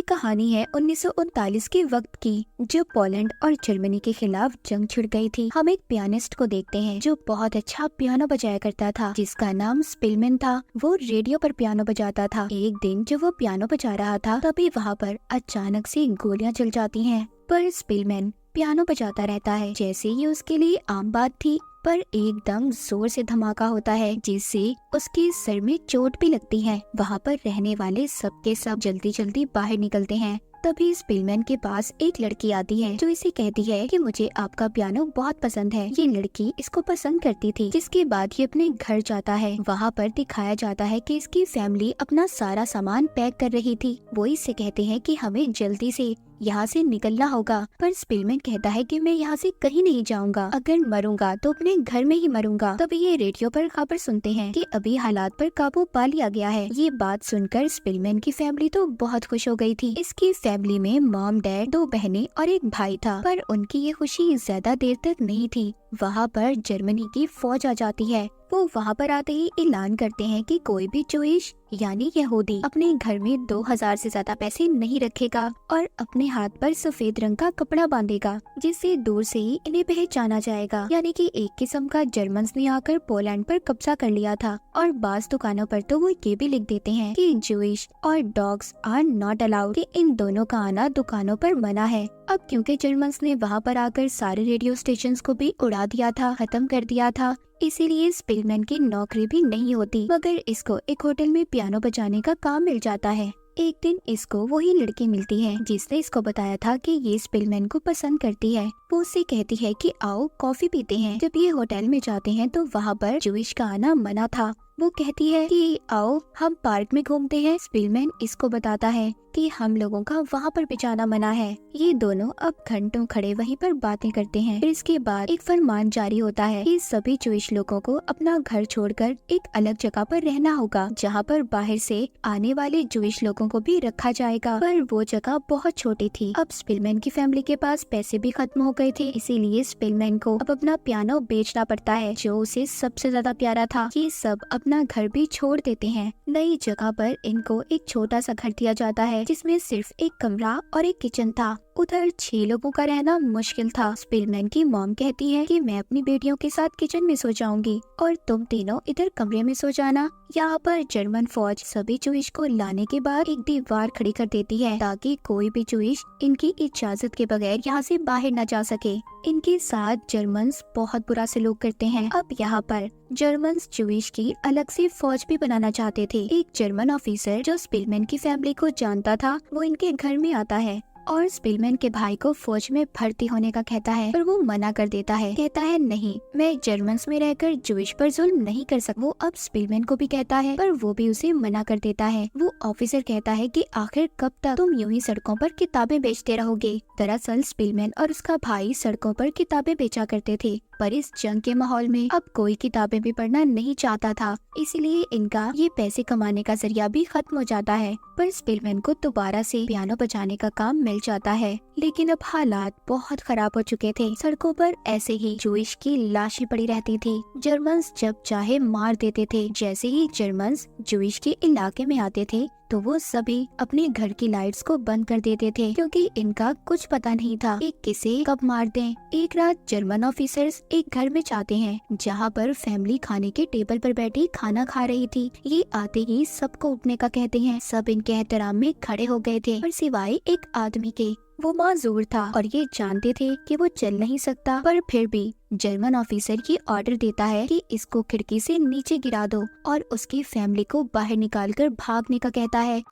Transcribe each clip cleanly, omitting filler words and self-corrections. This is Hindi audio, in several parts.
कहानी है 1939 के वक्त की, जब पोलैंड और जर्मनी के खिलाफ जंग छिड़ गई थी। हम एक पियानिस्ट को देखते हैं जो बहुत अच्छा पियानो बजाया करता था, जिसका नाम स्पिलमैन था। वो रेडियो पर पियानो बजाता था। एक दिन जब वो पियानो बजा रहा था, तभी वहाँ पर अचानक से गोलियां चल जाती हैं। पर स्पिलमैन पियानो बजाता रहता है जैसे ये उसके लिए आम बात थी। पर एकदम जोर से धमाका होता है, जिससे उसके सर में चोट भी लगती है। वहाँ पर रहने वाले सबके सब जल्दी जल्दी बाहर निकलते हैं। तभी स्पिलमैन के पास एक लड़की आती है जो इसे कहती है कि मुझे आपका पियानो बहुत पसंद है। ये लड़की इसको पसंद करती थी, जिसके बाद ये अपने घर जाता है। वहाँ पर दिखाया जाता है कि इसकी फैमिली अपना सारा सामान पैक कर रही थी। वो इससे कहते हैं कि हमें जल्दी से यहाँ से निकलना होगा। पर स्पिलमैन कहता है कि मैं यहाँ से कहीं नहीं जाऊंगा, अगर मरूंगा तो अपने घर में ही मरूंगा। तभी ये रेडियो पर खबर सुनते हैं कि अभी हालात पर काबू पा लिया गया है। ये बात सुनकर स्पिलमैन की फैमिली तो बहुत खुश हो गई थी। इसकी फैमिली में मॉम, डैड, 2 बहनें और एक भाई था। पर उनकी ये खुशी ज्यादा देर तक नहीं थी। वहाँ पर जर्मनी की फौज आ जाती है। वो वहाँ पर आते ही ऐलान करते हैं कि कोई भी जूइश यानी यहूदी अपने घर में 2000 से ज्यादा पैसे नहीं रखेगा और अपने हाथ पर सफेद रंग का कपड़ा बांधेगा, जिससे दूर से ही इन्हें पहचाना जाएगा। यानी कि एक किस्म का जर्मन्स ने आकर पोलैंड पर कब्जा कर लिया था। और बाज दुकानों पर तो वो ये भी लिख देते हैं कि जूइश और डॉग्स आर नॉट अलाउड, कि इन दोनों का आना दुकानों पर मना है। अब क्योंकि जर्मन्स ने वहाँ पर आकर सारे रेडियो स्टेशंस को भी उड़ा दिया था, खत्म कर दिया था, इसीलिए स्पिलमैन की नौकरी भी नहीं होती, मगर इसको एक होटल में पियानो बजाने का काम मिल जाता है। एक दिन इसको वही लड़की मिलती है जिसने इसको बताया था कि ये स्पिलमैन को पसंद करती है। वो उससे कहती है कि आओ कॉफी पीते हैं। जब ये होटल में जाते हैं तो वहाँ पर जूइश का आना मना था। वो कहती है कि आओ हम पार्क में घूमते हैं। स्पिलमैन इसको बताता है कि हम लोगों का वहाँ पर भी जाना मना है। ये दोनों अब घंटों खड़े वहीं पर बातें करते हैं। फिर इसके बाद एक फरमान जारी होता है कि सभी जूइश लोगों को अपना घर छोड़कर एक अलग जगह पर रहना होगा, जहाँ पर बाहर से आने वाले जूइश लोगों को भी रखा जाएगा। पर वो जगह बहुत छोटी थी। अब स्पिलमैन की फैमिली के पास पैसे भी खत्म हो गए थे, इसीलिए स्पिलमैन को अब अपना पियानो बेचना पड़ता है जो उसे सबसे ज्यादा प्यारा था। ये सब अपना घर भी छोड़ देते हैं। नई जगह पर इनको एक छोटा सा घर दिया जाता है जिसमें सिर्फ एक कमरा और एक किचन था। उधर 6 लोगों का रहना मुश्किल था। स्पिलमैन की मॉम कहती है कि मैं अपनी बेटियों के साथ किचन में सो जाऊंगी और तुम तीनों इधर कमरे में सो जाना। यहाँ पर जर्मन फौज सभी जूइश को लाने के बाद एक दीवार खड़ी कर देती है ताकि कोई भी जूइश इनकी इजाजत के बगैर यहाँ से बाहर न जा सके। इनके साथ जर्मन्स बहुत बुरा सलूक करते हैं। अब यहाँ पर जर्मन्स जूइश की अलग से फौज भी बनाना चाहते थे। एक जर्मन ऑफिसर जो स्पिलमैन की फैमिली को जानता था, वो इनके घर में आता है और स्पिलमैन के भाई को फौज में भर्ती होने का कहता है, पर वो मना कर देता है। कहता है नहीं, मैं जर्मन्स में रहकर जूइश पर जुल्म नहीं कर सकता। वो अब स्पिलमैन को भी कहता है, पर वो भी उसे मना कर देता है। वो ऑफिसर कहता है कि आखिर कब तक तुम यूं ही सड़कों पर किताबें बेचते रहोगे। दरअसल स्पिलमैन और उसका भाई सड़कों पर किताबें बेचा करते थे, पर इस जंग के माहौल में अब कोई किताबें भी पढ़ना नहीं चाहता था, इसलिए इनका ये पैसे कमाने का जरिया भी खत्म हो जाता है। पर स्पिलमैन को दोबारा से पियानो बजाने का काम मिल जाता है, लेकिन अब हालात बहुत खराब हो चुके थे। सड़कों पर ऐसे ही जूइश की लाशें पड़ी रहती थी। जर्मन्स जब चाहे मार देते थे। जैसे ही जर्मन्स जूइश के इलाके में आते थे तो वो सभी अपने घर की लाइट्स को बंद कर देते थे, क्योंकि इनका कुछ पता नहीं था कि किसे कब मार दें। एक रात जर्मन ऑफिसर्स एक घर में जाते हैं जहाँ पर फैमिली खाने के टेबल पर बैठी खाना खा रही थी। ये आते ही सबको उठने का कहते हैं। सब इनके एहतराम में खड़े हो गए थे, पर सिवाय एक आदमी के। वो माजूर था और ये जानते थे कि वो चल नहीं सकता, पर फिर भी जर्मन ऑफिसर ये ऑर्डर देता है कि इसको खिड़की से नीचे गिरा दो और उसकी फैमिली को बाहर निकालकर भागने का कहता है।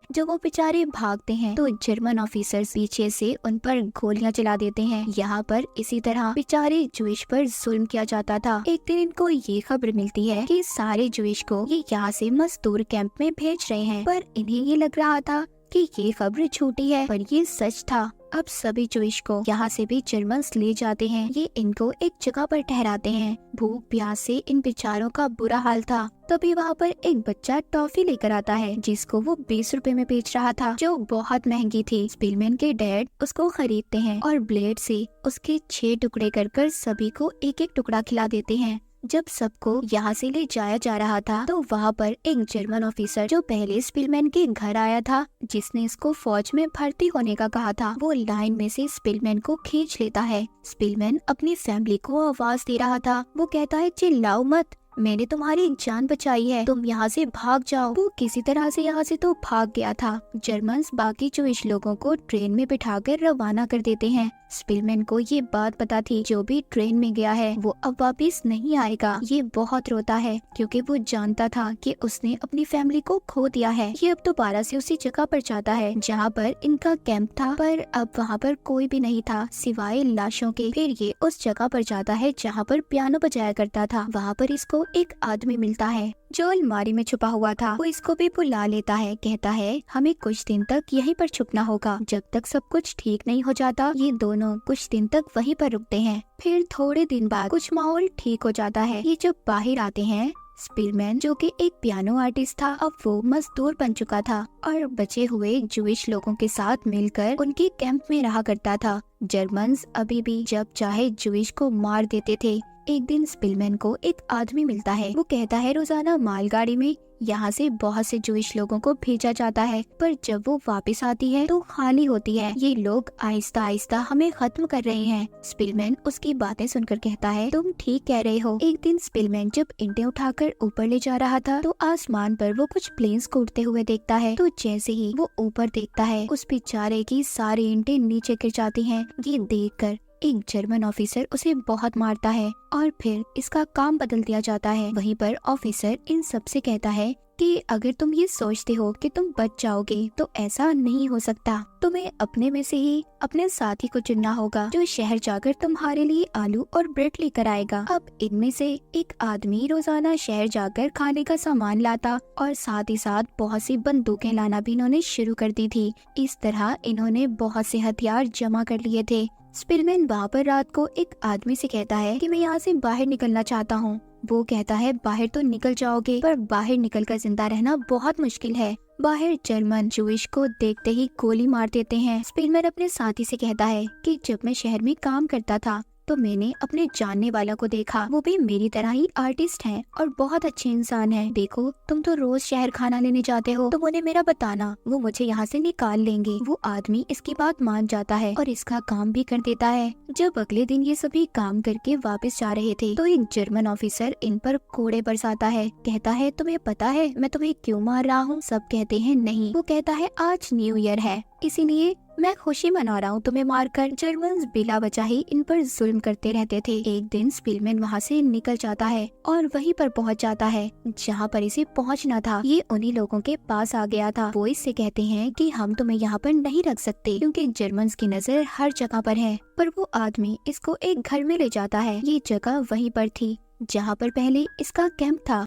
जब वो बेचारे भागते हैं तो जर्मन ऑफिसर्स पीछे से उन पर गोलियां चला देते हैं। यहाँ पर इसी तरह बेचारे जूइश पर जुल्म किया जाता था। एक दिन इनको ये खबर मिलती है कि सारे जूइश को ये यहाँ से मजदूर कैंप में भेज रहे हैं, पर इन्हें ये लग रहा था कि ये खबर झूठी है, पर ये सच था। अब सभी जूइश को यहाँ से भी जर्मन्स ले जाते हैं। ये इनको एक जगह पर ठहराते हैं। भूख प्यास से इन बेचारों का बुरा हाल था। तभी वहाँ पर एक बच्चा टॉफी लेकर आता है जिसको वो 20 रुपए में बेच रहा था, जो बहुत महंगी थी। स्पिलमैन के डैड उसको खरीदते हैं और ब्लेड से उसके 6 टुकड़े कर सभी को एक एक टुकड़ा खिला देते हैं। जब सबको यहाँ से ले जाया जा रहा था तो वहाँ पर एक जर्मन ऑफिसर जो पहले स्पिलमैन के घर आया था, जिसने इसको फौज में भर्ती होने का कहा था, वो लाइन में से स्पिलमैन को खींच लेता है। स्पिलमैन अपनी फैमिली को आवाज दे रहा था। वो कहता है, चिल्लाओ मत, मैंने तुम्हारी जान बचाई है, तुम यहाँ से भाग जाओ। वो किसी तरह से यहाँ से तो भाग गया था। जर्मन्स बाकी जूइश लोगों को ट्रेन में बिठाकर रवाना कर देते हैं। स्पिलमैन को ये बात पता थी, जो भी ट्रेन में गया है वो अब वापस नहीं आएगा। ये बहुत रोता है क्योंकि वो जानता था कि उसने अपनी फैमिली को खो दिया है। ये अब दोबारा से उसी जगह पर जाता है जहाँ पर इनका कैंप था, पर अब वहाँ पर कोई भी नहीं था सिवाय लाशों के। फिर ये उस जगह पर जाता है जहाँ पर पियानो बजाया करता था। वहाँ पर इसको एक आदमी मिलता है जो अलमारी में छुपा हुआ था। वो इसको भी बुला लेता है, कहता है हमें कुछ दिन तक यहीं पर छुपना होगा, जब तक सब कुछ ठीक नहीं हो जाता। ये दोनों कुछ दिन तक वहीं पर रुकते हैं। फिर थोड़े दिन बाद कुछ माहौल ठीक हो जाता है। ये जब बाहर आते हैं, स्पिलमैन जो कि एक पियानो आर्टिस्ट था, अब वो मजदूर बन चुका था और बचे हुए जूइश लोगों के साथ मिलकर उनके कैंप में रहा करता था। जर्मन्स अभी भी जब चाहे जूइश को मार देते थे। एक दिन स्पिलमैन को एक आदमी मिलता है। वो कहता है रोजाना मालगाड़ी में यहाँ से बहुत से जूइश लोगों को भेजा जाता है, पर जब वो वापस आती है तो खाली होती है। ये लोग आहिस्ता आहिस्ता हमें खत्म कर रहे हैं। स्पिलमैन उसकी बातें सुनकर कहता है, तुम ठीक कह रहे हो। एक दिन स्पिलमैन जब ईंटें उठाकर ऊपर ले जा रहा था तो आसमान पर वो कुछ प्लेन्स को उड़ते हुए देखता है। तो जैसे ही वो ऊपर देखता है, उस बेचारे की सारी ईंटें नीचे गिर जाती हैं। ये देखकर एक जर्मन ऑफिसर उसे बहुत मारता है और फिर इसका काम बदल दिया जाता है। वहीं पर ऑफिसर इन सब से कहता है कि अगर तुम ये सोचते हो कि तुम बच जाओगे तो ऐसा नहीं हो सकता। तुम्हें अपने में से ही अपने साथी को चुनना होगा जो शहर जाकर तुम्हारे लिए आलू और ब्रेड लेकर आएगा। अब इनमें से एक आदमी रोजाना शहर जाकर खाने का सामान लाता और साथ ही साथ बहुत सी बंदूकें लाना भी इन्होंने शुरू कर दी थी। इस तरह इन्होंने बहुत से हथियार जमा कर लिए थे। स्पिलमैन वहाँ पर रात को एक आदमी से कहता है कि मैं यहाँ से बाहर निकलना चाहता हूँ। वो कहता है बाहर तो निकल जाओगे, पर बाहर निकलकर जिंदा रहना बहुत मुश्किल है। बाहर जर्मन जूइश को देखते ही गोली मार देते हैं। स्पिलमैन अपने साथी से कहता है कि जब मैं शहर में काम करता था तो मैंने अपने जानने वाला को देखा। वो भी मेरी तरह ही आर्टिस्ट है और बहुत अच्छे इंसान है। देखो तुम तो रोज शहर खाना लेने जाते हो, तो उन्हें मेरा बताना, वो मुझे यहाँ से निकाल लेंगे। वो आदमी इसकी बात मान जाता है और इसका काम भी कर देता है। जब अगले दिन ये सभी काम करके वापस जा रहे थे तो एक जर्मन ऑफिसर इन पर कोड़े बरसाता है। कहता है तुम्हें पता है मैं तुम्हें क्यों मार रहा हूँ? सब कहते हैं नहीं। वो कहता है आज न्यू ईयर है, इसीलिए मैं खुशी मना रहा हूँ तुम्हें मारकर। जर्मन्स बिला वजह ही इन पर जुल्म करते रहते थे। एक दिन स्पिलमैन वहाँ से निकल जाता है और वहीं पर पहुँच जाता है जहाँ पर इसे पहुँचना था। ये उन्हीं लोगों के पास आ गया था। वो इससे कहते हैं कि हम तुम्हें यहाँ पर नहीं रख सकते क्योंकि जर्मन्स की नजर हर जगह पर है। पर वो आदमी इसको एक घर में ले जाता है। ये जगह वहीं पर थी जहाँ पर पहले इसका कैंप था।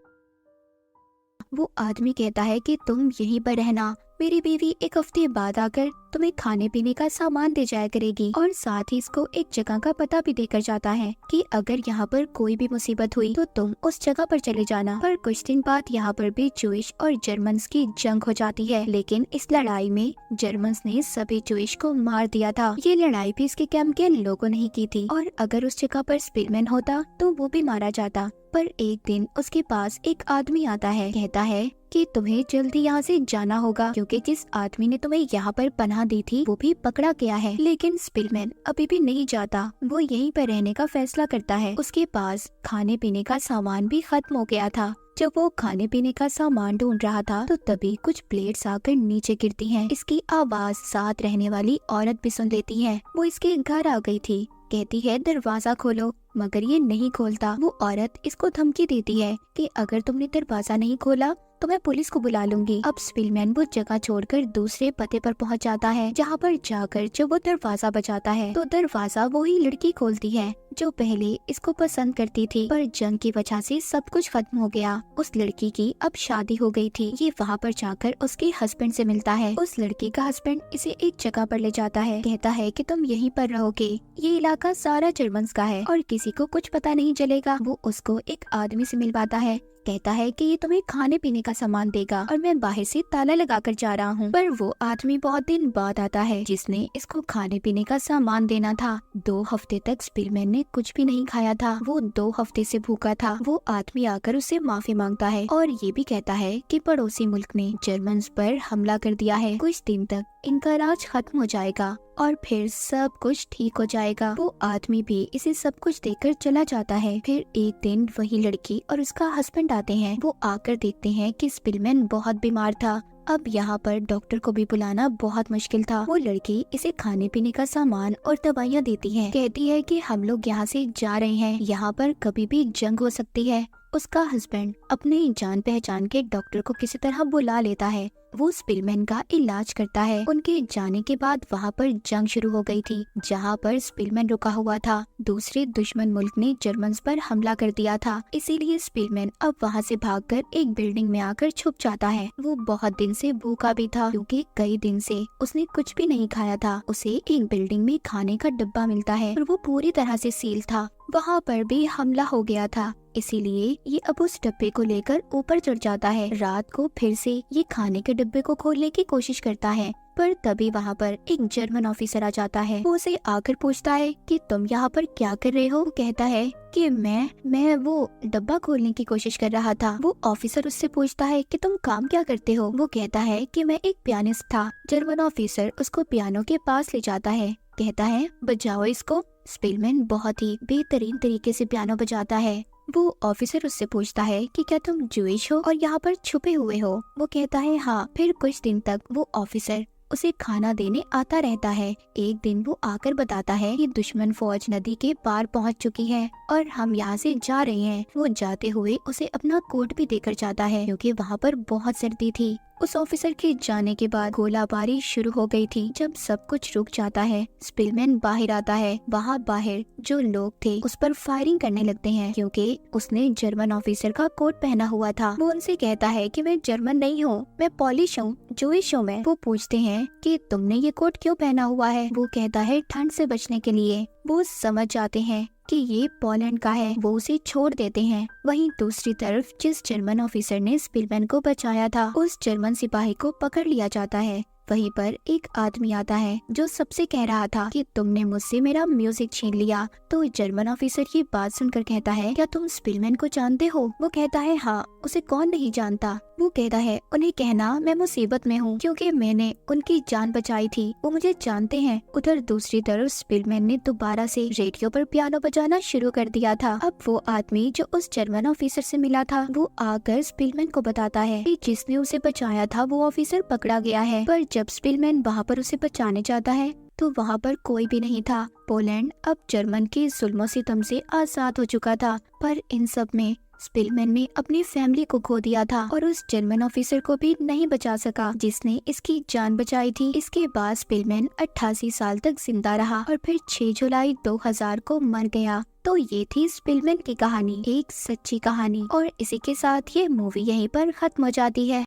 वो आदमी कहता है कि तुम यहीं पर रहना, मेरी बीवी एक हफ्ते बाद आकर तुम्हें खाने पीने का सामान दे जाया करेगी और साथ ही इसको एक जगह का पता भी देकर जाता है कि अगर यहाँ पर कोई भी मुसीबत हुई तो तुम उस जगह पर चले जाना। पर कुछ दिन बाद यहाँ पर भी जूइश और जर्मन्स की जंग हो जाती है, लेकिन इस लड़ाई में जर्मन्स ने सभी जूइश को मार दिया था। ये लड़ाई भी इसके कैंप के लोगों ने ही की थी और अगर उस जगह पर स्पिलमैन होता तो वो भी मारा जाता। पर एक दिन उसके पास एक आदमी आता है, कहता है कि तुम्हें जल्दी यहाँ से जाना होगा क्योंकि जिस आदमी ने तुम्हें यहाँ पर पनाह दी थी वो भी पकड़ा गया है। लेकिन स्पिलमैन अभी भी नहीं जाता, वो यहीं पर रहने का फैसला करता है। उसके पास खाने पीने का सामान भी खत्म हो गया था। जब वो खाने पीने का सामान ढूंढ रहा था तो तभी कुछ प्लेट्स आकर नीचे गिरती हैं। इसकी आवाज साथ रहने वाली औरत भी सुन लेती है। वो इसके घर आ गई थी, कहती है दरवाजा खोलो, मगर ये नहीं खोलता। वो औरत इसको धमकी देती है कि अगर तुमने दरवाजा नहीं खोला तो मैं पुलिस को बुला लूंगी। अब स्पिलमैन वो जगह छोड़कर दूसरे पते पर पहुंच जाता है, जहां पर जाकर जब वो दरवाजा बजाता है तो दरवाजा वही लड़की खोलती है जो पहले इसको पसंद करती थी, पर जंग की वजह से सब कुछ खत्म हो गया। उस लड़की की अब शादी हो गई थी। ये वहाँ पर जाकर उसके हस्बैंड से मिलता है। उस लड़की का हस्बैंड इसे एक जगह पर ले जाता है, कहता है कि तुम यहीं पर रहोगे, ये इलाका सारा जर्मन्स का है और किसी को कुछ पता नहीं चलेगा। वो उसको एक आदमी से मिलवाता है, कहता है कि ये तुम्हें खाने पीने का सामान देगा और मैं बाहर से ताला लगा कर जा रहा हूँ। पर वो आदमी बहुत दिन बाद आता है जिसने इसको खाने पीने का सामान देना था। 2 हफ्ते तक स्पिलमैन ने कुछ भी नहीं खाया था। वो 2 हफ्ते से भूखा था। वो आदमी आकर उससे माफी मांगता है और ये भी कहता है कि पड़ोसी मुल्क ने जर्मन्स पर हमला कर दिया है। कुछ दिन तक इनका राज खत्म हो जाएगा और फिर सब कुछ ठीक हो जाएगा। वो आदमी भी इसे सब कुछ देखकर चला जाता है। फिर एक दिन वही लड़की और उसका हस्बैंड आते हैं। वो आकर देखते हैं कि स्पिलमैन बहुत बीमार था। अब यहाँ पर डॉक्टर को भी बुलाना बहुत मुश्किल था। वो लड़की इसे खाने पीने का सामान और दवाइयाँ देती है। कहती है कि हम लोग यहाँ से जा रहे हैं, यहाँ पर कभी भी जंग हो सकती है। उसका हस्बैंड अपने जान पहचान के डॉक्टर को किसी तरह बुला लेता है। वो स्पिलमैन का इलाज करता है। उनके जाने के बाद वहाँ पर जंग शुरू हो गई थी, जहाँ पर स्पिलमैन रुका हुआ था। दूसरे दुश्मन मुल्क ने जर्मन्स पर हमला कर दिया था, इसीलिए स्पिलमैन अब वहाँ से भागकर एक बिल्डिंग में आकर छुप जाता है। वो बहुत दिन से भूखा भी था क्योंकि कई दिन से उसने कुछ भी नहीं खाया था। उसे एक बिल्डिंग में खाने का डब्बा मिलता है और वो पूरी तरह से सील था। वहाँ पर भी हमला हो गया था, इसीलिए ये अब उस डब्बे को लेकर ऊपर चढ़ जाता है। रात को फिर से ये खाने के डिब्बे को खोलने की कोशिश करता है, पर तभी वहाँ पर एक जर्मन ऑफिसर आ जाता है। वो उसे आकर पूछता है कि तुम यहाँ पर क्या कर रहे हो। वो कहता है कि मैं वो डब्बा खोलने की कोशिश कर रहा था। वो ऑफिसर उससे पूछता है कि तुम काम क्या करते हो। वो कहता है कि मैं एक पियानिस्ट था। जर्मन ऑफिसर उसको पियानो के पास ले जाता है, कहता है बजाओ इसको। स्पिलमैन बहुत ही बेहतरीन तरीके से पियानो बजाता है। वो ऑफिसर उससे पूछता है कि क्या तुम जूइश हो और यहाँ पर छुपे हुए हो। वो कहता है हाँ। फिर कुछ दिन तक वो ऑफिसर उसे खाना देने आता रहता है। एक दिन वो आकर बताता है कि दुश्मन फौज नदी के पार पहुंच चुकी है और हम यहाँ से जा रहे हैं। वो जाते हुए उसे अपना कोट भी देकर जाता है क्योंकि वहाँ पर बहुत सर्दी थी। उस ऑफिसर के जाने के बाद गोलाबारी शुरू हो गई थी। जब सब कुछ रुक जाता है, स्पिलमैन बाहर आता है। वहाँ बाहर जो लोग थे उस पर फायरिंग करने लगते हैं क्योंकि उसने जर्मन ऑफिसर का कोट पहना हुआ था। वो उनसे कहता है कि मैं जर्मन नहीं हूँ, मैं पॉलिश हूँ, जूइश हूँ मैं। वो पूछते हैं कि तुमने ये कोट क्यों पहना हुआ है। वो कहता है ठंड से बचने के लिए। वो समझ जाते हैं कि ये पोलैंड का है। वो उसे छोड़ देते हैं। वहीं दूसरी तरफ जिस जर्मन ऑफिसर ने स्पिलमैन को बचाया था, उस जर्मन सिपाही को पकड़ लिया जाता है। वहीं पर एक आदमी आता है जो सबसे कह रहा था कि तुमने मुझसे मेरा म्यूजिक छीन लिया। तो जर्मन ऑफिसर ये बात सुनकर कहता है क्या तुम स्पिलमैन को जानते हो। वो कहता है हाँ, उसे कौन नहीं जानता। वो कहता है उन्हें कहना मैं मुसीबत में हूँ क्योंकि मैंने उनकी जान बचाई थी, वो मुझे जानते हैं। उधर दूसरी तरफ स्पिलमैन ने दोबारा से रेडियो पर पियानो बजाना शुरू कर दिया था। अब वो आदमी जो उस जर्मन ऑफिसर से मिला था वो आकर स्पिलमैन को बताता है कि जिसने उसे बचाया था वो ऑफिसर पकड़ा गया है। पर जब स्पिलमैन वहाँ पर उसे बचाने जाता है तो वहाँ पर कोई भी नहीं था। पोलैंड अब जर्मन के जुल्मों सितम से आजाद हो चुका था, पर इन सब में स्पिलमैन ने अपनी फैमिली को खो दिया था और उस जर्मन ऑफिसर को भी नहीं बचा सका जिसने इसकी जान बचाई थी। इसके बाद स्पिलमैन 88 साल तक जिंदा रहा और फिर 6 जुलाई 2000 को मर गया। तो ये थी स्पिलमैन की कहानी, एक सच्ची कहानी। और इसी के साथ ये मूवी यहीं पर खत्म हो जाती है।